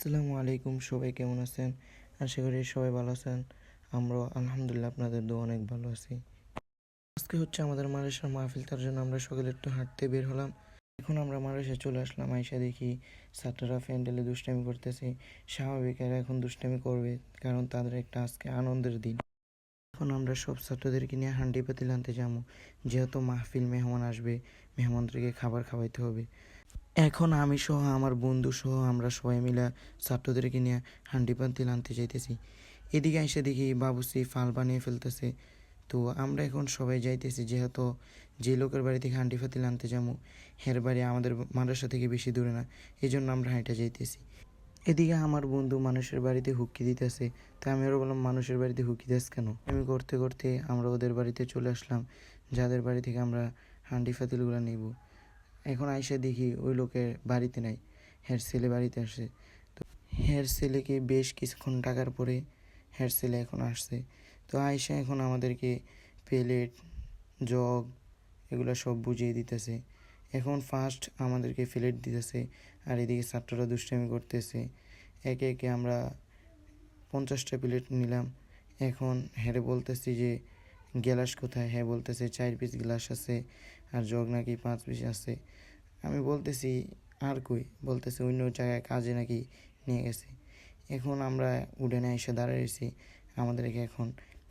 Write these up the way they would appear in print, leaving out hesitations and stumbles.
আসসালামু আলাইকুম, সবাই কেমন আছেন? আশা করি সবাই ভালো আছেন। আমরাও আলহামদুলিল্লাহ আপনাদের দোয়া অনেক ভালো আছি। আজকে হচ্ছে আমাদের মাদ্রাসার মাহফিল, তার জন্য আমরা সকালে একটু হাঁটতে বের হলাম। এখন আমরা মাদ্রাসায় চলে আসলাম, আইসা দেখি ছাত্ররা প্যান্ডেলে দুষ্টামি করতেছে। স্বাভাবিক, এরা এখন দুষ্টামি করবে, কারণ তাদের একটা আজকে আনন্দের দিন। এখন আমরা সব ছাত্রদেরকে নিয়ে হান্ডি পাতিল আনতে যাবো, যেহেতু মাহফিল, মেহমান আসবে, মেহমানদেরকে খাবার খাওয়াইতে হবে। এখন আমি সহ আমার বন্ধু সহ আমরা সবাই মিলে ছাত্রদেরকে নিয়ে হান্ডি পাতিল আনতে যাইতেছি। এদিকে এসে দেখি বাবুর্চি ফাল বানিয়ে ফেলতেছে। তো আমরা এখন সবাই যাইতেছি, যেহেতু যে লোকের বাড়ি থেকে হান্ডি পাতিল আনতে যাবো হের বাড়ি আমাদের মাদ্রাসা থেকে বেশি দূরে না, এই জন্য আমরা হাঁটা যাইতেছি। এদিকে আমার বন্ধু মানুষের বাড়িতে হুক্কি দিতেছে। তো আমি আরও বললাম, মানুষের বাড়িতে হুক্কি দিস কেন? আমি করতে করতে আমরা ওদের বাড়িতে চলে আসলাম, যাদের বাড়ি থেকে আমরা হান্ডি পাতিলগুলো নিব। এখন আইসা দেখি ওই লোকের বাড়িতে নাই, হের ছেলে বাড়িতে আসে। তো হের ছেলেকে বেশ কিছুক্ষণ ডাকার পরে হের ছেলে এখন আসছে। তো আইসা এখন আমাদেরকে প্লেট, জগ এগুলো সব বুঝিয়ে দিতেছে। এখন ফার্স্ট আমাদেরকে প্লেট দিতেছে, আর এদিকে ছাত্ররা দুষ্টামি করতেছে। একে একে আমরা 50টা প্লেট নিলাম। এখন হেরে বলতেছি যে গ্লাস কোথায়? হ্যাঁ বলতেছে 4 পিস গ্লাস আছে, আর জগ নাকি 5 পিস আছে। আমি বলতেছি আর কই? বলতেছে অন্য জায়গায় কাজে নাকি নিয়ে গেছে। এখন আমরা উঠোনে এসে দাঁড়িয়েছি, আমাদেরকে এখন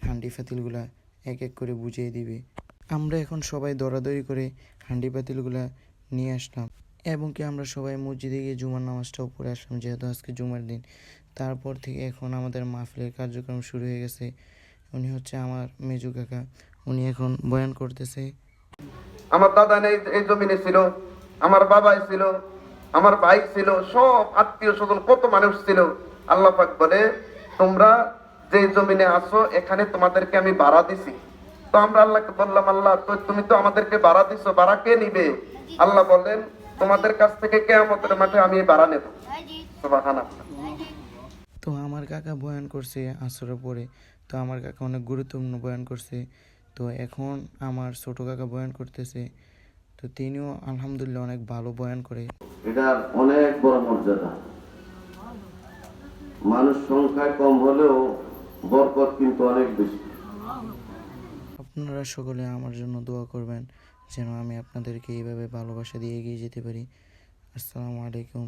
হান্ডি পাতিলগুলা এক এক করে বুঝিয়ে দিবে। আমরা এখন সবাই দৌড়াদৌড়ি করে হান্ডি পাতিলগুলা নিয়ে আসলাম, এবং কি আমরা সবাই মসজিদে গিয়ে জুমার নামাজটাও পড়ে আসলাম, যেহেতু আজকে জুমার দিন। তারপর থেকে এখন আমাদের মাহফিলের কার্যক্রম শুরু হয়ে গেছে। উনি হচ্ছে আমার মেজু কাকা, উনি এখন বয়ান করতেছে। আমার দাদা এই জমিনে ছিল, আমার বাবাই ছিল, আমার ভাই ছিল, সব আত্মীয় স্বজন কত মানুষ ছিল। আল্লাহ পাক বলে, তোমরা যে জমিনে আসো এখানে তোমাদেরকে আমি ভাড়া দিছি। তো আমরা আল্লাহকে বললাম, আল্লাহ তো তুমি তো আমাদেরকে ভাড়া দিছো, ভাড়া কে নিবে? আল্লাহ বলেন, তোমাদের কাছ থেকে কিয়ামতের মাঠে আমি ভাড়া নেব। সুবহানাল্লাহ। তো আমার কাকা বয়ান করছে আসরের পরে। তো আমার কাকা অনেক গুরুত্বপূর্ণ বয়ান করছে। তো এখন আমার ছোট কাকা বয়ান করতেছে। তো তিনিও আলহামদুলিল্লাহ অনেক ভালো বয়ান করে। এটা অনেক বড় মর্যাদা। মানুষ সংখ্যায় কম হলেও বরকত কিন্তু অনেক বেশি। আপনারা সকলে আমার জন্য দোয়া করবেন, যেন আমি আপনাদেরকে এইভাবে ভালোবাসা দিয়ে এগিয়ে যেতে পারি। আসসালামু আলাইকুম।